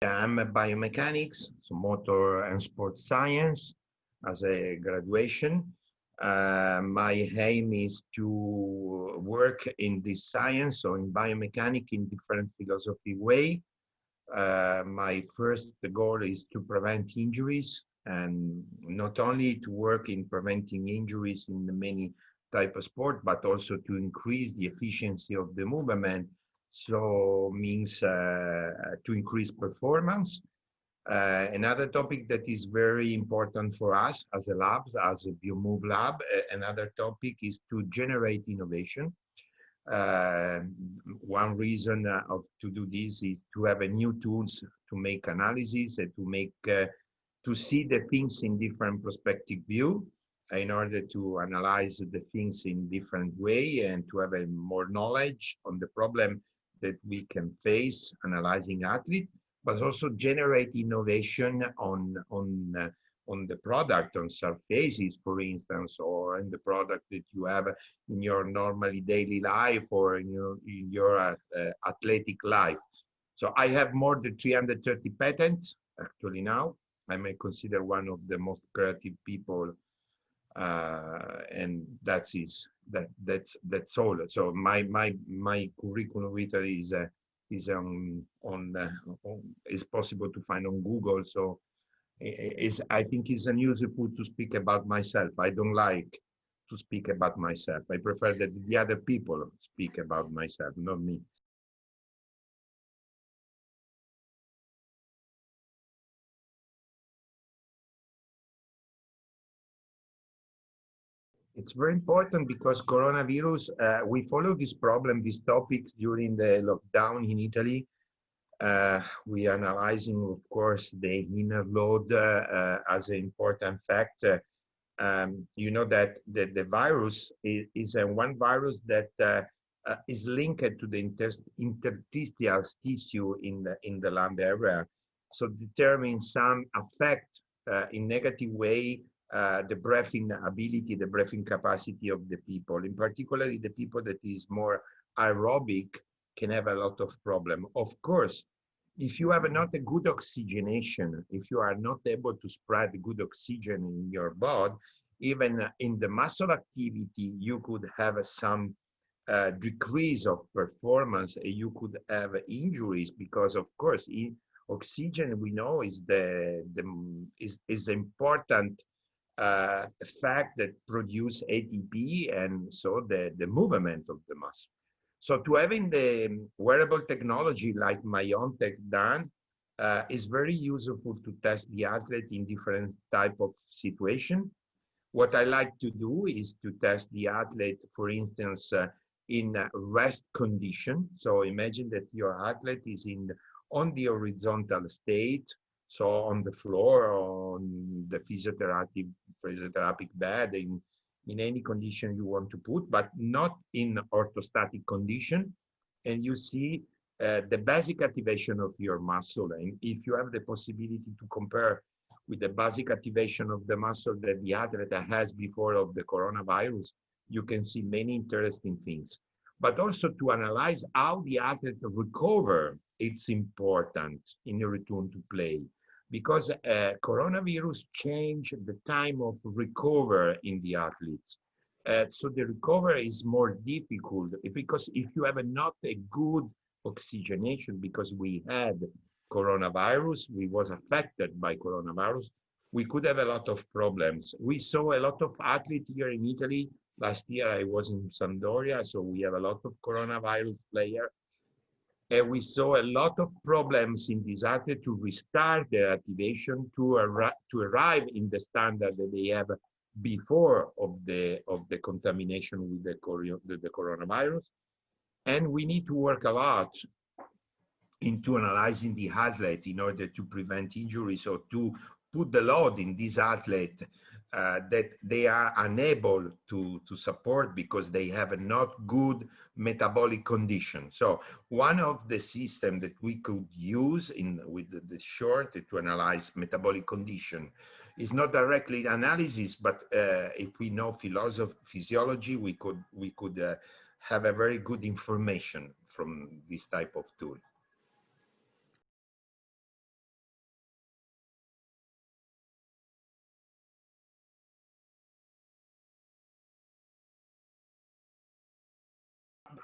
I'm a biomechanics, so motor and sports science as a graduation. My aim is to work in this science, so in biomechanics in different philosophy way. My first goal is to prevent injuries, and not only to work in preventing injuries in the many type of sport, but also to increase the efficiency of the movement. So means to increase performance. Another topic that is very important for us as a lab, as a Biomoove Lab, another topic is to generate innovation. Uh, One reason to do this is to have a new tools to make analysis and to see the things in different perspective view in order to analyze the things in different way and to have a more knowledge on the problem that we can face analyzing athlete, but also generate innovation on the product, on surfaces, for instance, or in the product that you have in your normally daily life or in your athletic life. So I have more than 330 patents actually now. I may consider one of the most creative people, and that's all. So my curriculum vitae is is possible to find on Google. So is I think it's unuseful to speak about myself. I don't like to speak about myself. I prefer that the other people speak about myself, not me. It's very important because coronavirus, we follow this problem, these topics during the lockdown in Italy. We are analyzing, of course, the inner load as an important factor. You know that the virus is one virus that is linked to the interstitial tissue in the lung area, so determines some effect in negative way the breathing ability, the breathing capacity of the people. In particular, the people that is more aerobic can have a lot of problem. Of course, if you have not a good oxygenation, if you are not able to spread good oxygen in your body, even in the muscle activity, you could have some decrease of performance. You could have injuries because, of course, oxygen we know is is important fact that produce ATP and so the movement of the muscle. So to having the wearable technology like MYONTEC done is very useful to test the athlete in different type of situation. What I like to do is to test the athlete, for instance, in rest condition. So imagine that your athlete is on the horizontal state, so on the floor, on the physiotherapeutic bed, in any condition you want to put, but not in orthostatic condition. And you see the basic activation of your muscle. And if you have the possibility to compare with the basic activation of the muscle that the athlete has before of the coronavirus, you can see many interesting things. But also to analyze how the athlete recover, it's important in the return to play. Because coronavirus changed the time of recover in the athletes. So the recovery is more difficult because if you have not a good oxygenation, because we had coronavirus, we was affected by coronavirus, we could have a lot of problems. We saw a lot of athletes here in Italy. Last year I was in Sampdoria, so we have a lot of coronavirus players. And we saw a lot of problems in this athlete to restart their activation to arrive in the standard that they have before of the contamination with the coronavirus. And we need to work a lot into analyzing the athlete in order to prevent injuries or to put the load in this athlete that they are unable to support because they have a not good metabolic condition. So one of the systems that we could use with the short to analyze metabolic condition is not directly analysis, but if we know physiology, we could have a very good information from this type of tool.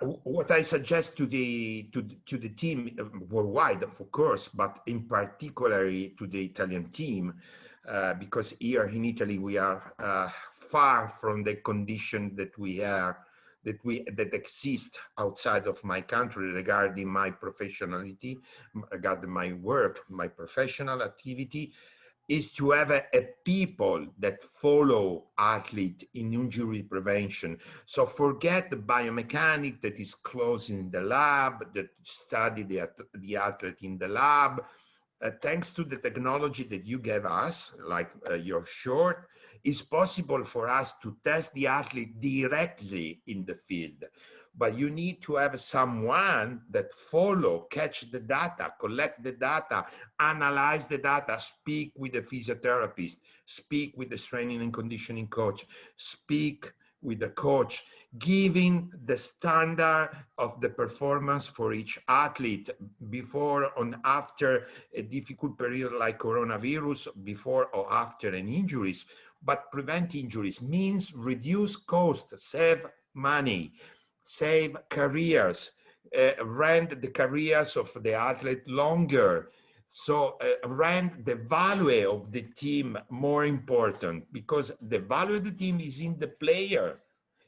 what I suggest to the team worldwide, of course, but in particularly to the Italian team, because here in Italy we are far from the condition that we are that exist outside of my country regarding my professionality, regarding my work, my professional activity, is to have a people that follow athlete in injury prevention. So forget the biomechanic that is close in the lab, that study the athlete in the lab. Thanks to the technology that you gave us, like your short, it's possible for us to test the athlete directly in the field. But you need to have someone that follow, catch the data, collect the data, analyze the data, speak with the physiotherapist, speak with the strengthening and conditioning coach, speak with the coach, giving the standard of the performance for each athlete before and after a difficult period like coronavirus, before or after an injuries. But prevent injuries means reduce cost, save money, save careers, rent the careers of the athlete longer. So rent the value of the team more important, because the value of the team is in the player,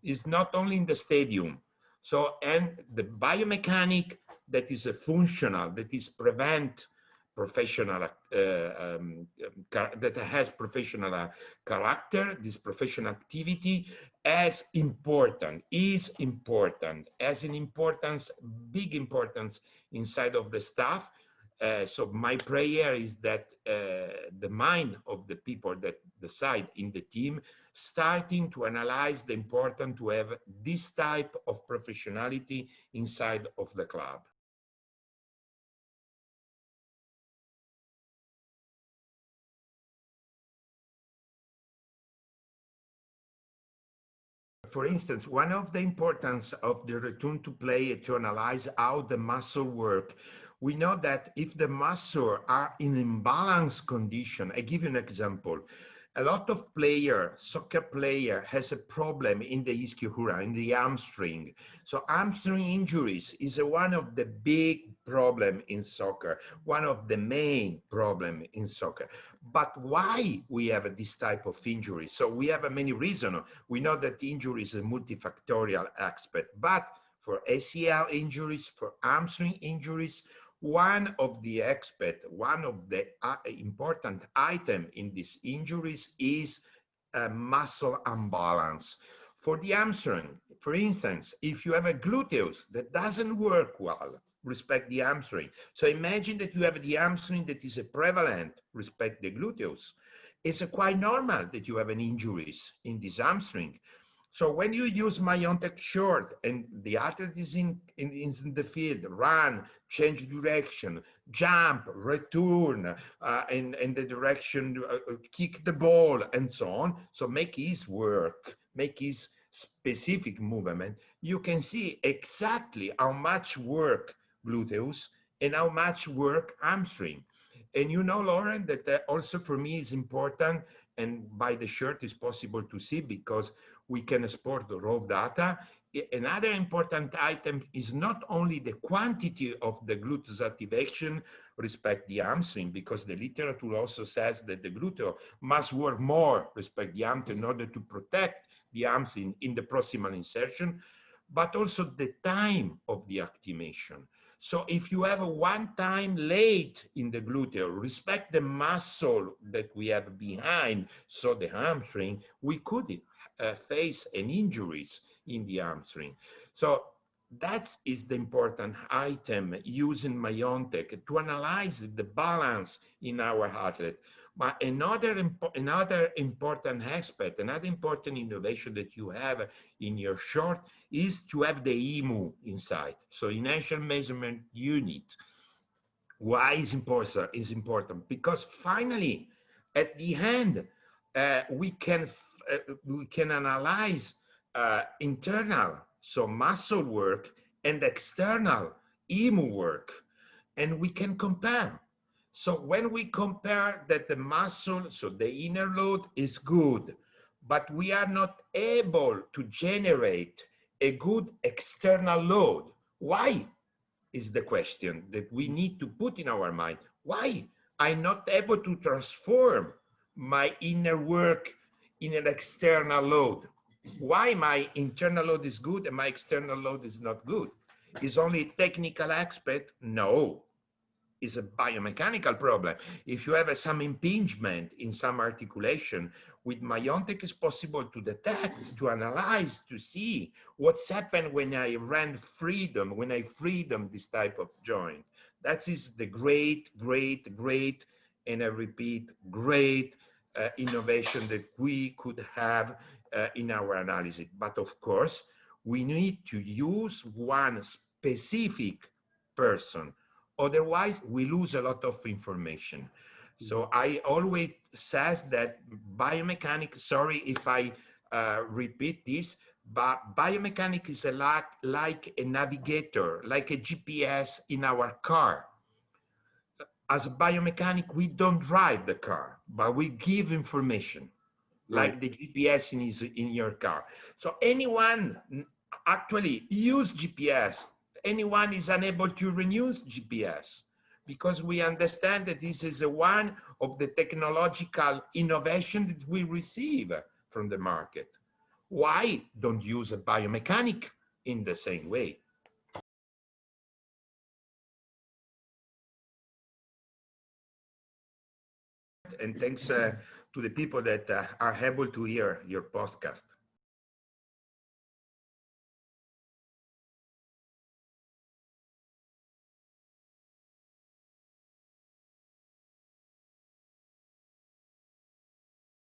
is not only in the stadium. So, and the biomechanic that is a functional, that is prevent professional, that has professional character, this professional activity as important, is important, has an importance, big importance inside of the staff. So my prayer is that the mind of the people that decide in the team starting to analyze the importance to have this type of professionality inside of the club. For instance, one of the importance of the return to play is to analyze how the muscle work. We know that if the muscle are in imbalanced condition, I give you an example. A lot of soccer player has a problem in the ischio-hura, in the hamstring. So hamstring injuries is one of the big problem in soccer, one of the main problem in soccer. But why we have this type of injury? So we have many reasons. We know that injury is a multifactorial aspect, but for ACL injuries, for hamstring injuries, one of the important item in these injuries is a muscle imbalance. For the hamstring, for instance, if you have a gluteus that doesn't work well, respect the hamstring. So imagine that you have the hamstring that is a prevalent, respect the gluteus. It's quite normal that you have an injuries in this hamstring. So when you use MYONTEC short and the athlete is in the field, run, change direction, jump, return, in the direction, kick the ball, and so on. So make his work, make his specific movement. You can see exactly how much work gluteus and how much work hamstring. And you know, Lauren, that also for me is important, and by the shirt is possible to see because we can export the raw data. Another important item is not only the quantity of the gluteus activation respect the hamstring, because the literature also says that the gluteus must work more respect the hamstring in order to protect the hamstring in the proximal insertion, but also the time of the activation. So if you have a one time late in the gluteus, respect the muscle that we have behind, so the hamstring, we could face an injuries in the hamstring. So that is the important item using MYONTEC to analyze the balance in our athlete. But another important aspect, another important innovation that you have in your short is to have the IMU inside. So inertial measurement unit. Why is important? Is important because finally, at the end, we can analyze internal, so muscle work, and external IMU work, and we can compare. So when we compare that the muscle, so the inner load is good, but we are not able to generate a good external load. Why is the question that we need to put in our mind. Why I'm not able to transform my inner work in an external load? Why my internal load is good and my external load is not good? Is only technical aspect? No, is a biomechanical problem. If you have some impingement in some articulation, with MYONTEC it's possible to detect, to analyze, to see what's happened when I ran freedom, when I freedom this type of joint. That is the great, and I repeat, great innovation that we could have in our analysis. But of course, we need to use one specific person. Otherwise, we lose a lot of information. So I always says that biomechanics, sorry if I repeat this, but biomechanics is like a navigator, like a GPS in our car. As a biomechanic, we don't drive the car, but we give information, like the GPS in your car. So anyone actually use GPS. Anyone is unable to renew GPS because we understand that this is one of the technological innovation that we receive from the market. Why don't use a biomechanic in the same way? And thanks to the people that are able to hear your podcast.